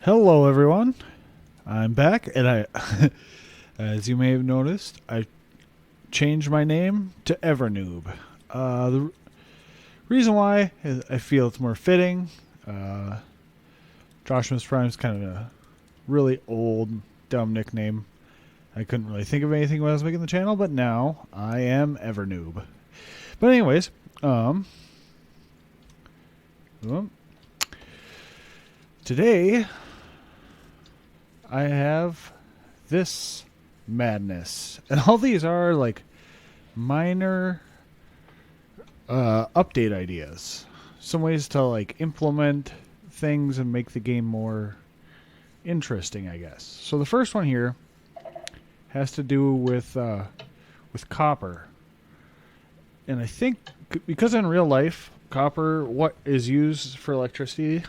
Hello, everyone. I'm back, and as you may have noticed, I changed my name to Evernoob. The reason why is I feel it's more fitting. Uh, Joshua's Prime is kind of a really old, dumb nickname. I couldn't really think of anything when I was making the channel, but now I am Evernoob. But anyways, well, today I have this madness. And all these are like minor update ideas. Some ways to like implement things and make the game more interesting, I guess. So the first one here has to do with copper. And I think because in real life, copper what is used for electricity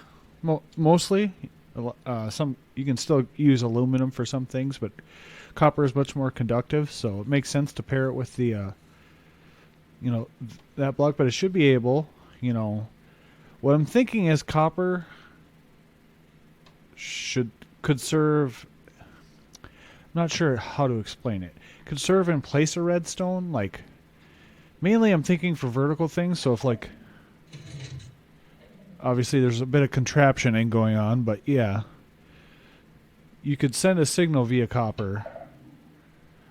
mostly some you can still use aluminum for some things, but copper is much more conductive, so it makes sense to pair it with the that block. But it should be able, what I'm thinking is copper could serve. I'm not sure how to explain it. Could serve in place of redstone, like mainly I'm thinking for vertical things. So if like obviously there's a bit of contraptioning going on, but yeah, you could send a signal via copper.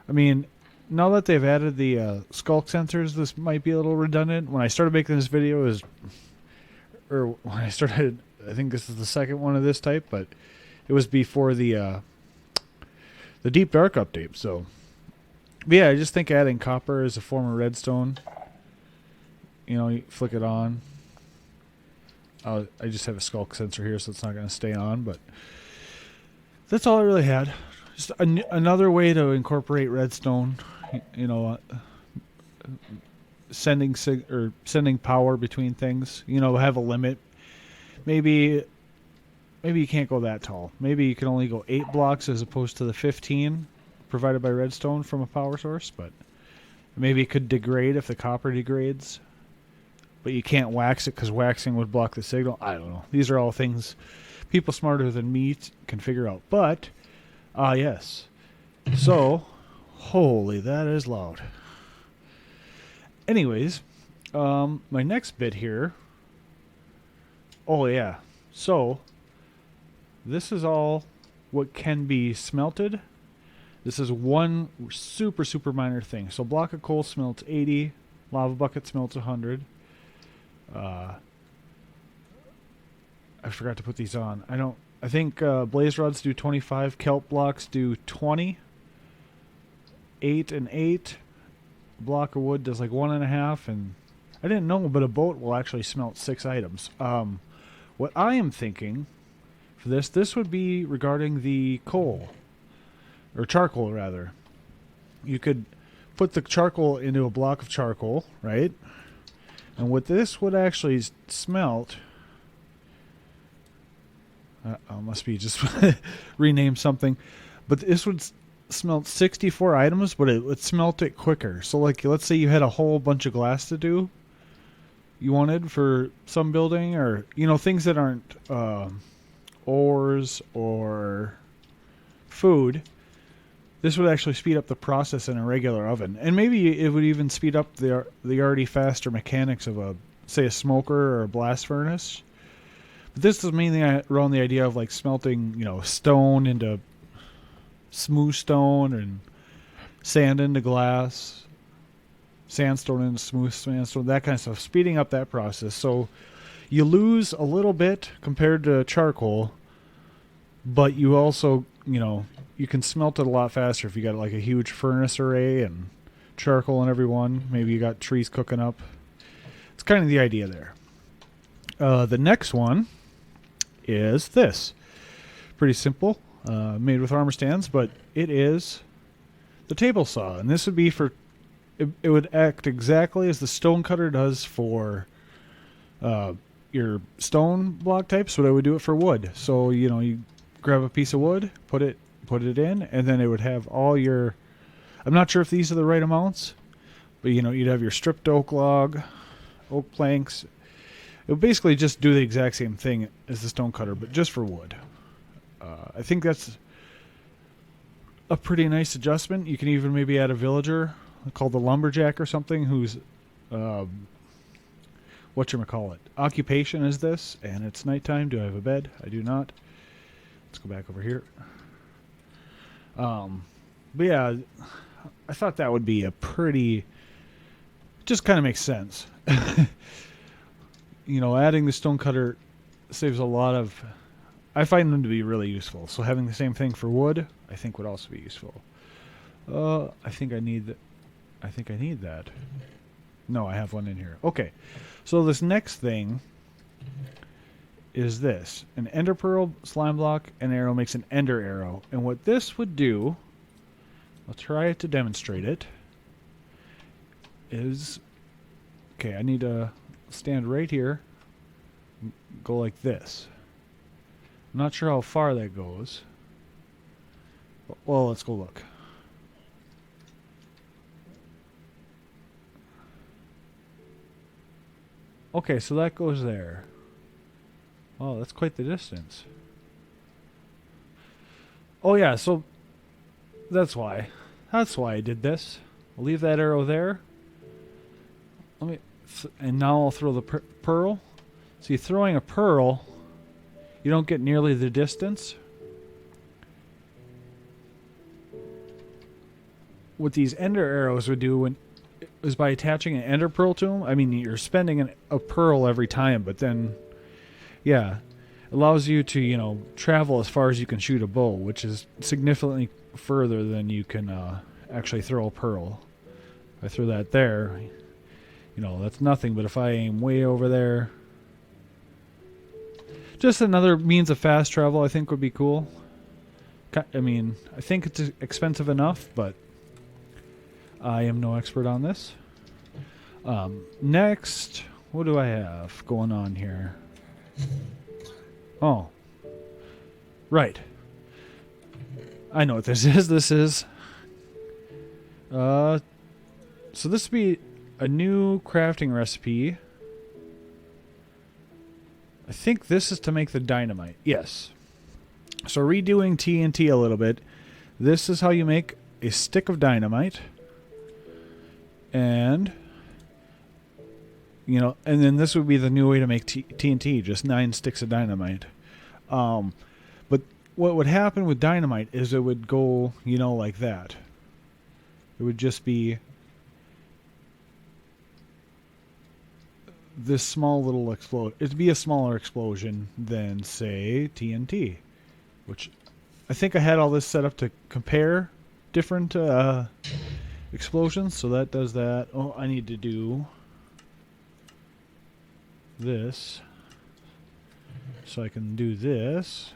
I mean, now that they've added the skulk sensors, this might be a little redundant. When I started making this video, I think this is the second one of this type, but it was before the Deep Dark update. So, but yeah, I just think adding copper as a form of redstone. You flick it on. I just have a skulk sensor here, so it's not going to stay on, but that's all I really had. Just another way to incorporate redstone, sending power between things. Have a limit. Maybe you can't go that tall. Maybe you can only go 8 blocks as opposed to the 15 provided by redstone from a power source. But maybe it could degrade if the copper degrades. But you can't wax it because waxing would block the signal. I don't know. These are all things people smarter than me can figure out. But, yes. So, holy, that is loud. Anyways, my next bit here. Oh, yeah. So, this is all what can be smelted. This is one super, super minor thing. So, block of coal smelts 80. Lava bucket smelts 100. I forgot to put these on. I think blaze rods do 25. Kelp blocks do 20. 8 and 8. A block of wood does like 1.5. And I didn't know, but a boat will actually smelt 6 items. What I am thinking for this would be regarding the coal. Or charcoal, rather. You could put the charcoal into a block of charcoal, right? And what this would actually smelt, must be just rename something, but this would smelt 64 items, but it would smelt it quicker. So like, let's say you had a whole bunch of glass to do, you wanted for some building, or, things that aren't ores or food. This would actually speed up the process in a regular oven. And maybe it would even speed up the already faster mechanics of a smoker or a blast furnace. But this is mainly around the idea of like smelting, stone into smooth stone and sand into glass, sandstone into smooth sandstone, that kind of stuff. Speeding up that process. So you lose a little bit compared to charcoal, but you also, you can smelt it a lot faster if you got like a huge furnace array and charcoal in every one. Maybe you got trees cooking up. It's kind of the idea there. The next one is this. Pretty simple, made with armor stands, but it is the table saw. And this would be for, it would act exactly as the stone cutter does for your stone block types, but I would do it for wood. So, you grab a piece of wood, put it in, and then it would have all your, I'm not sure if these are the right amounts, but you'd have your stripped oak log, oak planks. It would basically just do the exact same thing as the stone cutter, but just for wood. I think that's a pretty nice adjustment. You can even maybe add a villager called the lumberjack or something who's whatchamacallit. Occupation is this, and it's nighttime. Do I have a bed? I do not. Let's go back over here. But yeah, I thought that would be a pretty... just kind of makes sense. You know, adding the stonecutter saves a lot of... I find them to be really useful. So having the same thing for wood, I think would also be useful. I think I need that. No, I have one in here. Okay. So this next thing is this. An ender pearl, slime block, and arrow makes an ender arrow. And what this would do, I'll try it to demonstrate it, is... okay, I need to stand right here and go like this. I'm not sure how far that goes. Well, let's go look. Okay, so that goes there. Oh, that's quite the distance. Oh yeah, so that's why. That's why I did this. I'll leave that arrow there. Let me, and now I'll throw the pearl. See, throwing a pearl, you don't get nearly the distance. What these ender arrows would do is by attaching an ender pearl to them. I mean, you're spending a pearl every time, but then, yeah, it allows you to, you know, travel as far as you can shoot a bow, which is significantly further than you can actually throw a pearl. If I throw that there, you know, that's nothing. But if I aim way over there, just another means of fast travel, I think would be cool. I mean, I think it's expensive enough, but I am no expert on this. Next, what do I have going on here? Oh, right. I know what this is. This is... so this would be a new crafting recipe. I think this is to make the dynamite. Yes. So redoing TNT a little bit. This is how you make a stick of dynamite. And, you know, and then this would be the new way to make TNT, just 9 sticks of dynamite. But what would happen with dynamite is it would go, you know, like that. It would just be this small little explosion. It'd be a smaller explosion than, say, TNT, which I think I had all this set up to compare different explosions, so that does that. Oh, I need to do this so I can do this.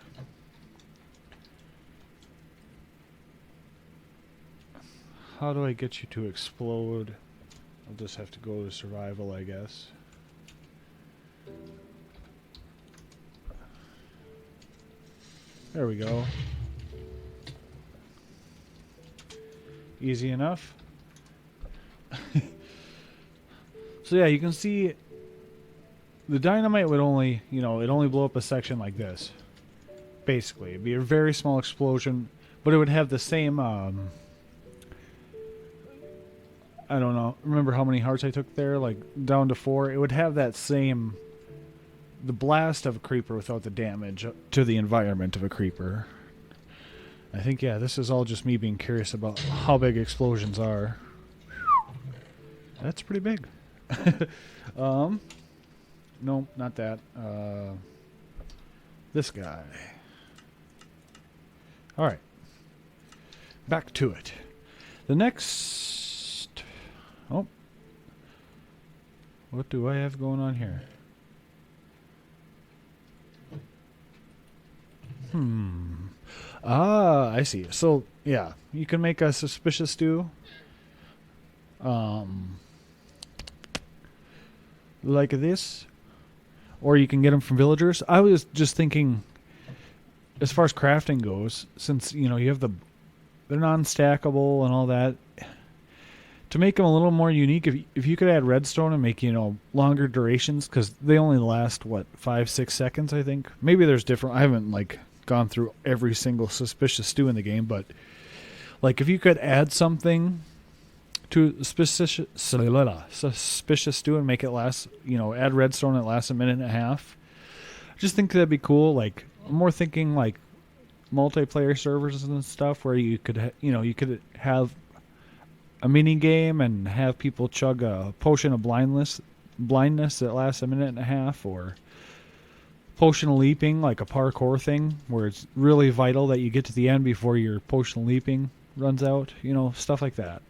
How do I get you to explode? I'll just have to go to survival, I guess. There we go. Easy enough. So yeah, you can see the dynamite would only, you know, it only blow up a section like this. Basically, it'd be a very small explosion, but it would have the same, I don't know, remember how many hearts I took there? Like, down to 4. It would have that same, the blast of a creeper without the damage to the environment of a creeper. I think, yeah, this is all just me being curious about how big explosions are. That's pretty big. No, not that. This guy. Alright. Back to it. The next... oh. What do I have going on here? Ah, I see. So, yeah, you can make a suspicious stew. Like this. Or you can get them from villagers. I was just thinking, as far as crafting goes, since, you know, you have they're non-stackable and all that, to make them a little more unique, if you could add redstone and make, you know, longer durations, because they only last, what, 5-6 seconds, I think. Maybe there's different, I haven't, like, gone through every single suspicious stew in the game, but like if you could add something to suspicious stew and make it last, add redstone and it lasts a minute and a half. I just think that'd be cool. Like I'm more thinking like multiplayer servers and stuff where you could you could have a mini game and have people chug a potion of blindness that lasts a minute and a half, or potion of leaping, like a parkour thing where it's really vital that you get to the end before your potion of leaping runs out, stuff like that.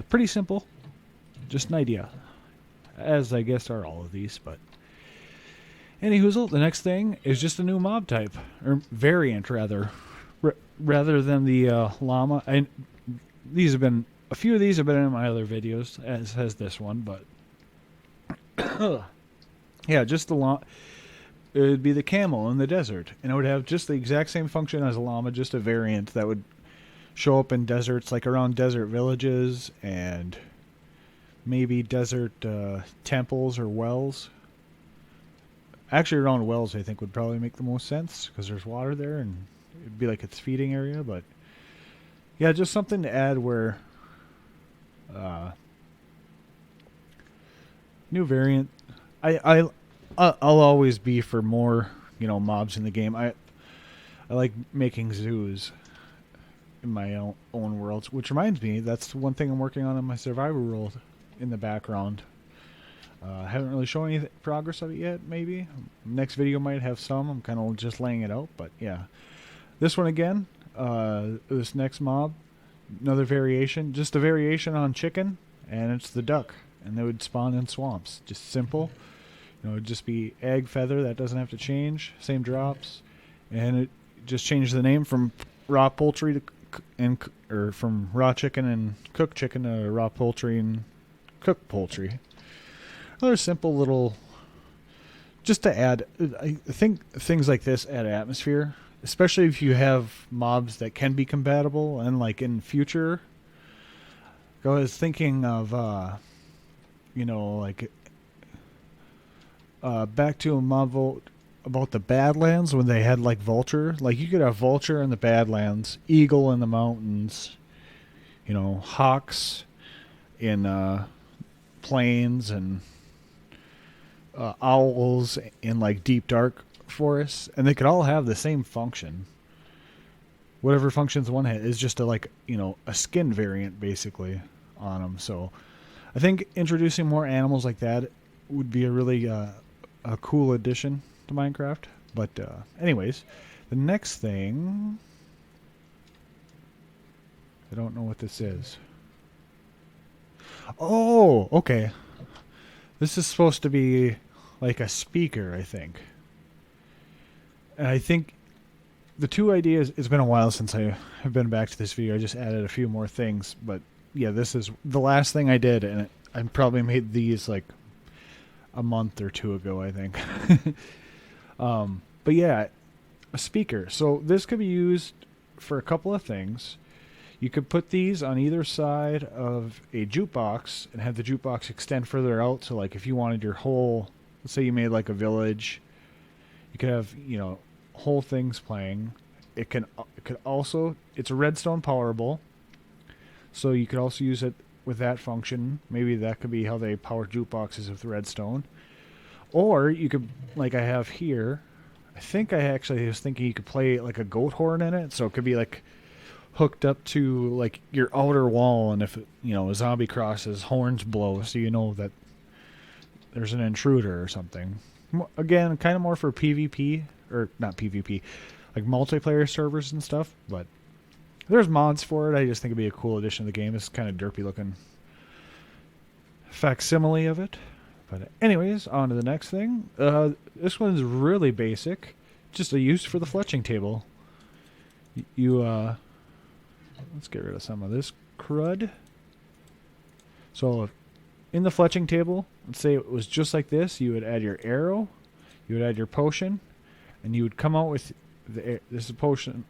Pretty simple, just an idea, as I guess are all of these. But anyhoozle, the next thing is just a new mob type, or variant rather, rather than the llama. And a few of these have been in my other videos, as has this one, but yeah, just the llama. It would be the camel in the desert, and it would have just the exact same function as a llama, just a variant that would show up in deserts, like around desert villages and maybe desert temples or wells. Actually, around wells, I think, would probably make the most sense because there's water there, and it'd be like its feeding area. But yeah, just something to add where new variant. I'll always be for more, mobs in the game. I like making zoos in my own worlds, which reminds me, that's one thing I'm working on in my survivor world in the background. I haven't really shown any progress of it yet, maybe. Next video might have some. I'm kind of just laying it out, but yeah. This one again, this next mob, another variation, just a variation on chicken, and it's the duck, and they would spawn in swamps. Just simple. It'd just be egg feather, that doesn't have to change, same drops, and it just changed the name from raw poultry or from raw chicken and cooked chicken to raw poultry and cooked poultry. Another simple little, just to add, I think things like this add atmosphere, especially if you have mobs that can be compatible, and like in future, I was thinking of, back to a mob about the Badlands when they had like Vulture. Like you could have Vulture in the Badlands, Eagle in the mountains, Hawks in plains, and owls in like deep dark forests, and they could all have the same function. Whatever functions one had is just a skin variant basically on them. So I think introducing more animals like that would be a really a cool addition to Minecraft. But anyways, the next thing, I don't know what this is. Oh, okay. This is supposed to be like a speaker, I think. And I think the two ideas, it's been a while since I have been back to this video. I just added a few more things. But yeah, this is the last thing I did. And I probably made these like a month or two ago, I think. But yeah, a speaker. So this could be used for a couple of things. You could put these on either side of a jukebox and have the jukebox extend further out. So like if you wanted your whole, let's say you made like a village, you could have, whole things playing. It could also, it's a redstone powerable. So you could also use it with that function. Maybe that could be how they power jukeboxes with redstone. Or you could, like I have here, I think I actually was thinking you could play like a goat horn in it. So it could be like hooked up to like your outer wall, and if a zombie crosses, horns blow, so you know that there's an intruder or something. Again, kind of more for PvP, or not PvP, like multiplayer servers and stuff, but there's mods for it. I just think it'd be a cool addition to the game. It's kind of derpy looking facsimile of it. But anyways, on to the next thing. This one's really basic, just a use for the fletching table. Let's get rid of some of this crud. So in the fletching table, let's say it was just like this. You would add your arrow, you would add your potion, and you would come out with this is a potion.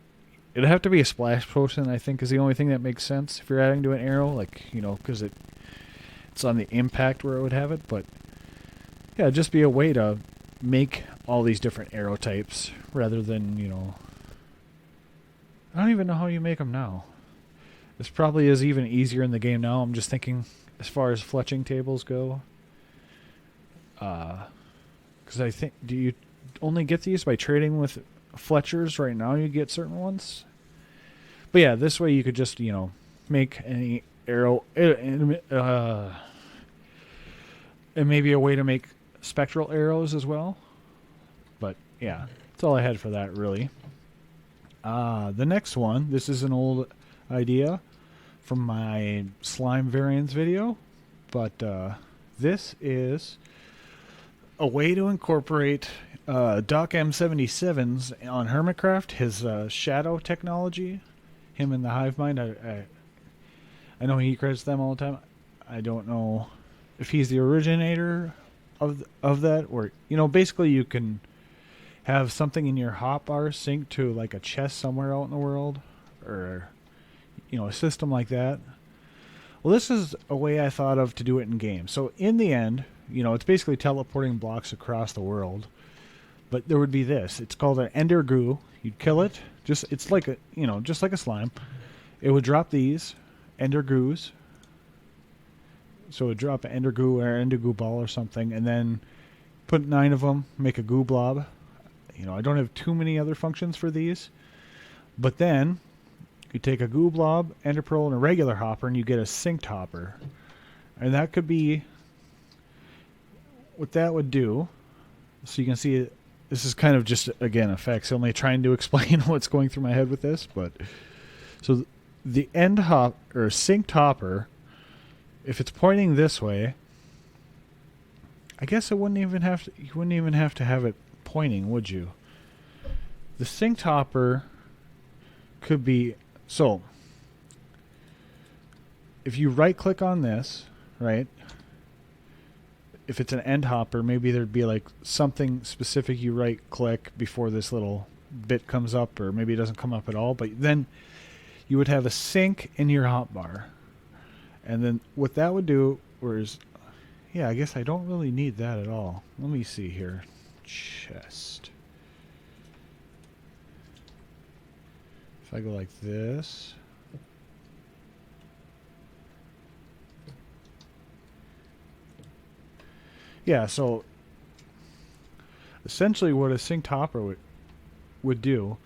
It'd have to be a splash potion, I think, is the only thing that makes sense if you're adding to an arrow, like, because it's on the impact where it would have it. But yeah, it'd just be a way to make all these different arrow types rather than, I don't even know how you make them now. This probably is even easier in the game now. I'm just thinking as far as fletching tables go. Because I think, do you only get these by trading with fletchers right now? You get certain ones. But yeah, this way you could just, make any arrow. And maybe a way to make spectral arrows as well. But yeah, that's all I had for that, really. The next one, this is an old idea from my slime variants video, but this is a way to incorporate Doc M77's on Hermitcraft, his shadow technology, him and the Hive Mind. I know he credits them all the time. I don't know if he's the originator of that, or basically you can have something in your hotbar sync to like a chest somewhere out in the world, or a system like that. Well, this is a way I thought of to do it in game. So in the end, it's basically teleporting blocks across the world. But there would be this. It's called an ender goo. You'd kill it. It's like a just like a slime. It would drop these ender goos. So it would drop an ender goo or ender goo ball or something, and then put 9 of them, make a goo blob. I don't have too many other functions for these. But then you take a goo blob, ender pearl, and a regular hopper, and you get a synced hopper. And that could be what that would do. So you can see it. This is kind of just, again, a facsimile trying to explain what's going through my head with this. But so the end hop or synced hopper, if it's pointing this way, I guess it wouldn't even have to. You wouldn't even have to have it pointing, would you? The synced hopper could be, so if you right click on this, right? If it's an end hopper, maybe there'd be like something specific you right click before this little bit comes up, or maybe it doesn't come up at all, but then you would have a sync in your hotbar. And then what that would do was, yeah, I guess I don't really need that at all. Let me see here. Chest. If I go like this. Yeah, so essentially what a synced hopper would do,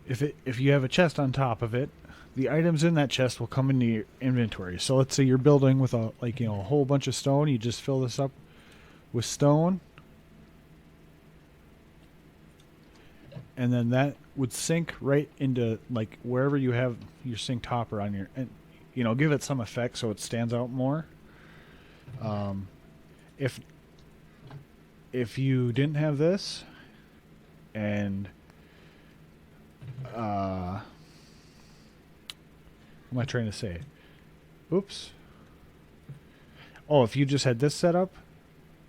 if you have a chest on top of it, the items in that chest will come into your inventory. So let's say you're building with a whole bunch of stone, you just fill this up with stone, and then that would sync right into like wherever you have your synced hopper on your, and give it some effect so it stands out more. If you didn't have this, and what am I trying to say? Oops. Oh, if you just had this set up,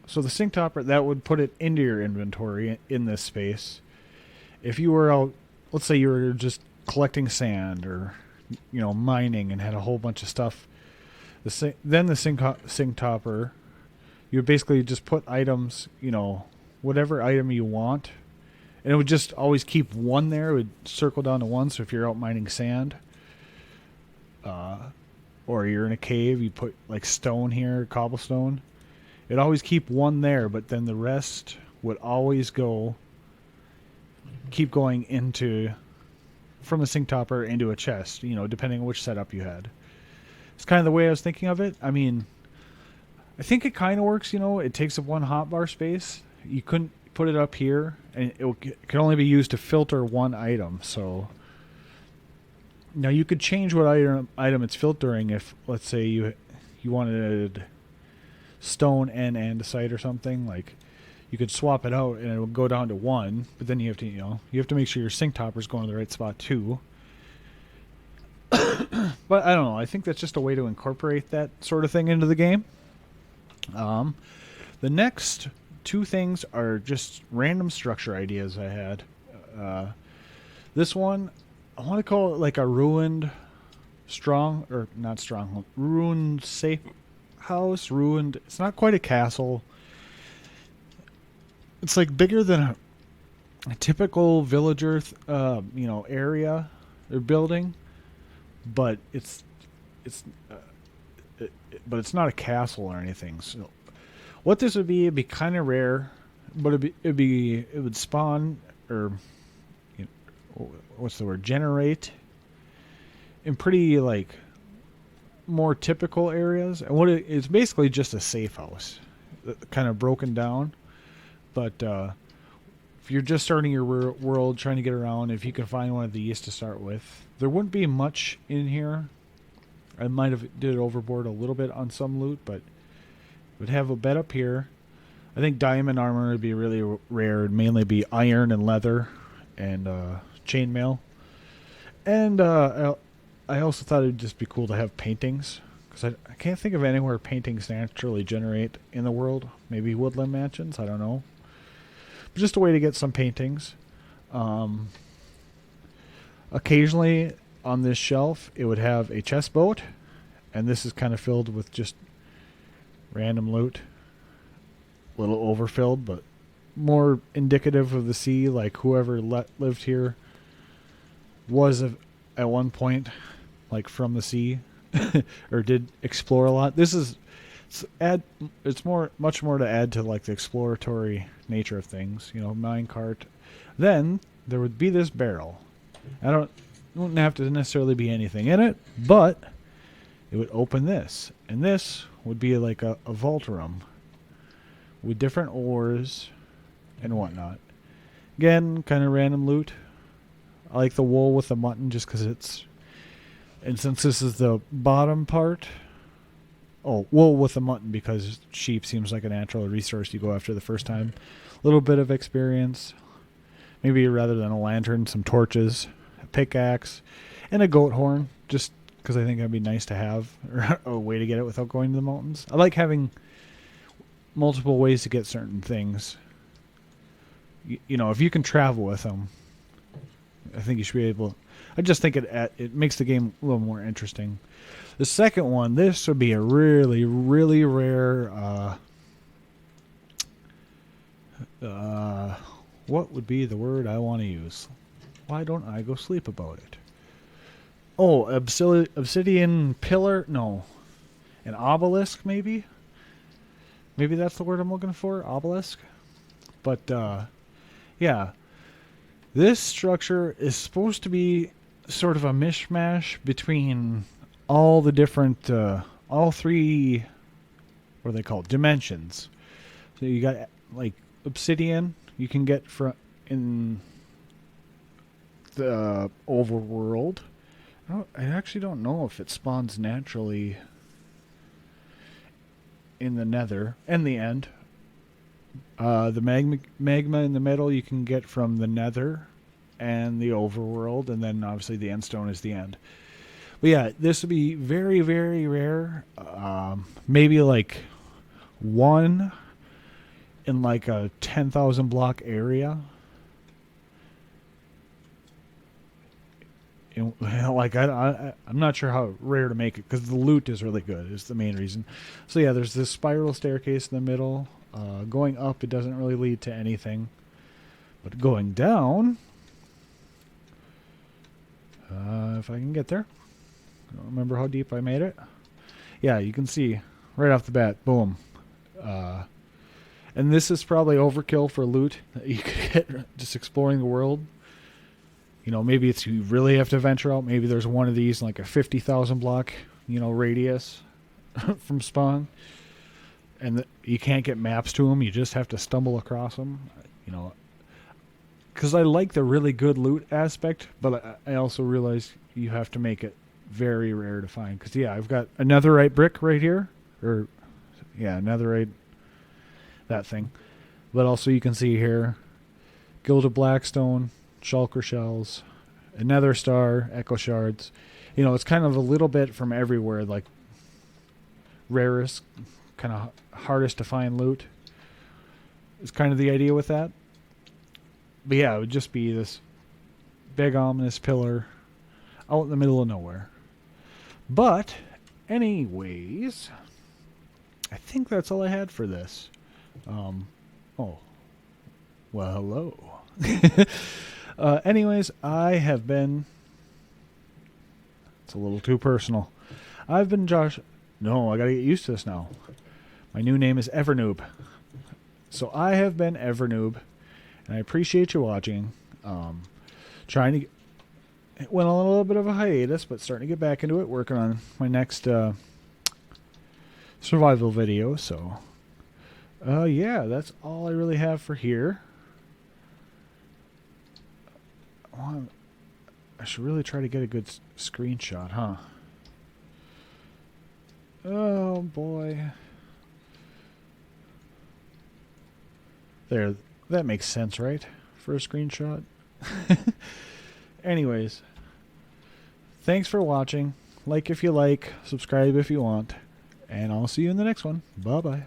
so the synced hopper, that would put it into your inventory in this space. If you were out, let's say you were just collecting sand or mining and had a whole bunch of stuff, then the synced hopper, you would basically just put items, whatever item you want, and it would just always keep one there. It would circle down to one. So if you're out mining sand, or you're in a cave, you put like stone here, cobblestone. It'd always keep one there, but then the rest would always keep going from the synced hopper into a chest, depending on which setup you had. It's kind of the way I was thinking of it. I mean, I think it kind of works, it takes up one hotbar space. You couldn't put it up here, and it can only be used to filter one item. So now you could change what item it's filtering if, let's say, you wanted stone and andesite or something. Like, you could swap it out and it would go down to 1, but then you have to make sure your synced hopper is going to the right spot too. But I don't know. I think that's just a way to incorporate that sort of thing into the game. The next 2 things are just random structure ideas I had. This one, I want to call it like a ruined ruined safe house. Ruined. It's not quite a castle. It's like bigger than a typical villager, area or building, but it's but it's not a castle or anything. So what this would be, it'd be kind of rare, but it would spawn or you what's the word, generate in pretty like more typical areas. And it's basically just a safe house, kind of broken down. But if you're just starting your world, trying to get around, if you can find one of these to start with, there wouldn't be much in here. I might have did overboard a little bit on some loot, but would have a bed up here. I think diamond armor would be really rare. It'd mainly be iron and leather and chainmail. And I also thought it'd just be cool to have paintings, because I can't think of anywhere paintings naturally generate in the world. Maybe woodland mansions, I don't know. But just a way to get some paintings. Occasionally on this shelf, it would have a chest boat, and this is kind of filled with just random loot. A little overfilled, but more indicative of the sea, like whoever lived here was at one point like from the sea or did explore a lot. It's much more to add to like the exploratory nature of things, minecart. Then there would be this barrel. It wouldn't have to necessarily be anything in it, but it would open this, and this would be like a vault room with different ores and whatnot. Again, kind of random loot. I like the wool with the mutton just because and since this is the bottom part, wool with the mutton because sheep seems like a natural resource you go after the first time. A little bit of experience. Maybe rather than a lantern, some torches, a pickaxe, and a goat horn, just because I think it'd be nice to have a way to get it without going to the mountains. I like having multiple ways to get certain things. If you can travel with them, I think you should be able. I just think it makes the game a little more interesting. The second one, this would be a really, really rare. What would be the word I want to use? Why don't I go sleep about it? Oh, obsidian pillar? No, an obelisk maybe. Maybe that's the word I'm looking for, obelisk. But, yeah. This structure is supposed to be sort of a mishmash between all the different, all three, what are they called? Dimensions. So you got, like, obsidian you can get in the overworld. I actually don't know if it spawns naturally in the nether and the end. The magma in the middle you can get from the nether and the overworld, and then obviously the end stone is the end. But yeah, this would be very, very rare. Maybe like one in like a 10,000 block area. Like I'm not sure how rare to make it because the loot is really good. Is the main reason. So yeah, there's this spiral staircase in the middle. Going up, it doesn't really lead to anything, but going down, if I can get there, I don't remember how deep I made it. Yeah, you can see right off the bat, boom. And this is probably overkill for loot that you could get just exploring the world. Maybe you really have to venture out. Maybe there's one of these in like a 50,000 block, radius from spawn. And you can't get maps to them. You just have to stumble across them. Because I like the really good loot aspect, but I also realize you have to make it very rare to find. Because, yeah, I've got a netherite brick right here. Netherite, that thing. But also you can see here, gilded blackstone, shulker shells, a nether star, echo shards. It's kind of a little bit from everywhere, like rarest, kind of hardest to find loot is kind of the idea with that. But yeah, it would just be this big ominous pillar out in the middle of nowhere. But anyways, I think that's all I had for this. Well, hello. Anyways, I have been... It's a little too personal. I've been Josh... No, I gotta get used to this now. My new name is Evernoob. So I have been Evernoob, and I appreciate you watching. Trying to... It went on a little bit of a hiatus, but starting to get back into it, working on my next survival video, so... yeah, that's all I really have for here. I should really try to get a good screenshot, huh? Oh, boy. There, that makes sense, right? For a screenshot. Anyways, thanks for watching. Like if you like, subscribe if you want, and I'll see you in the next one. Bye-bye.